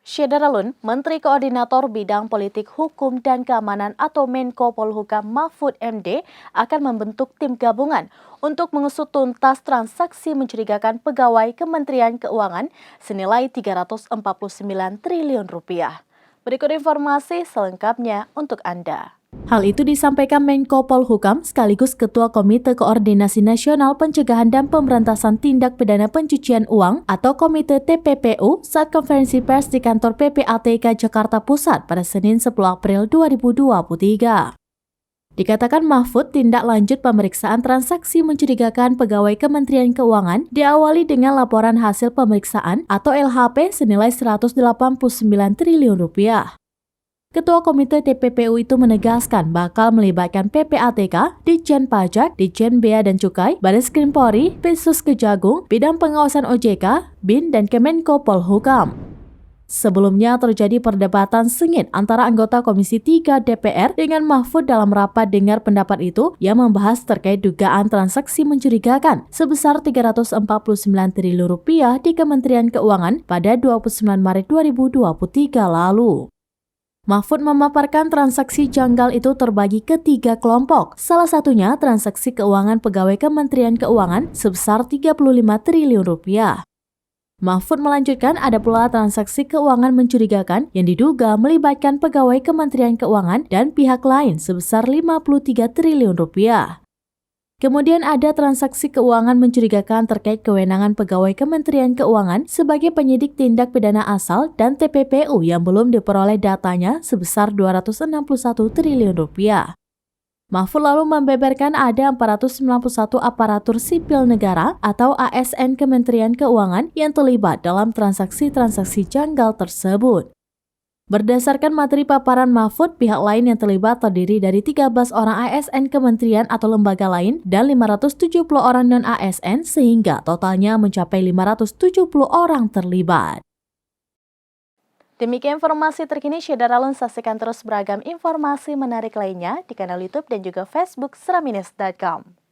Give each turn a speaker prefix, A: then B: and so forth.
A: Syederalun, Menteri Koordinator Bidang Politik Hukum dan Keamanan atau Menko Polhukam Mahfud MD akan membentuk tim gabungan untuk mengusut tuntas transaksi mencurigakan pegawai Kementerian Keuangan senilai 349 triliun rupiah. Berikut informasi selengkapnya untuk Anda. Hal itu disampaikan Menko Polhukam sekaligus Ketua Komite Koordinasi Nasional Pencegahan dan Pemberantasan Tindak Pidana Pencucian Uang atau Komite TPPU saat konferensi pers di kantor PPATK Jakarta Pusat pada Senin 10 April 2023. Dikatakan Mahfud, tindak lanjut pemeriksaan transaksi mencurigakan pegawai Kementerian Keuangan diawali dengan laporan hasil pemeriksaan atau LHP senilai 189 triliun rupiah. Ketua Komite TPPU itu menegaskan bakal melibatkan PPATK, Ditjen Pajak, Ditjen Bea dan Cukai, Baris Krim Polri, Pinsus Kejagung, Bidang Pengawasan OJK, BIN, dan Kemenko Polhukam. Sebelumnya terjadi perdebatan sengit antara anggota Komisi 3 DPR dengan Mahfud dalam rapat dengar pendapat itu yang membahas terkait dugaan transaksi mencurigakan sebesar 349 triliun rupiah di Kementerian Keuangan pada 29 Maret 2023 lalu. Mahfud memaparkan transaksi janggal itu terbagi ke 3 kelompok. Salah satunya transaksi keuangan pegawai Kementerian Keuangan sebesar 35 triliun rupiah. Mahfud melanjutkan ada pula transaksi keuangan mencurigakan yang diduga melibatkan pegawai Kementerian Keuangan dan pihak lain sebesar 53 triliun rupiah. Kemudian ada transaksi keuangan mencurigakan terkait kewenangan pegawai Kementerian Keuangan sebagai penyidik tindak pidana asal dan TPPU yang belum diperoleh datanya sebesar 261 triliun rupiah. Mahfud lalu membeberkan ada 491 aparatur sipil negara atau ASN Kementerian Keuangan yang terlibat dalam transaksi-transaksi janggal tersebut. Berdasarkan materi paparan Mahfud, pihak lain yang terlibat terdiri dari 13 orang ASN kementerian atau lembaga lain dan 570 orang non-ASN sehingga totalnya mencapai 570 orang terlibat. Demikian informasi terkini, Syederalun, saksikan terus beragam informasi menarik lainnya di kanal YouTube dan juga Facebook seramines.com.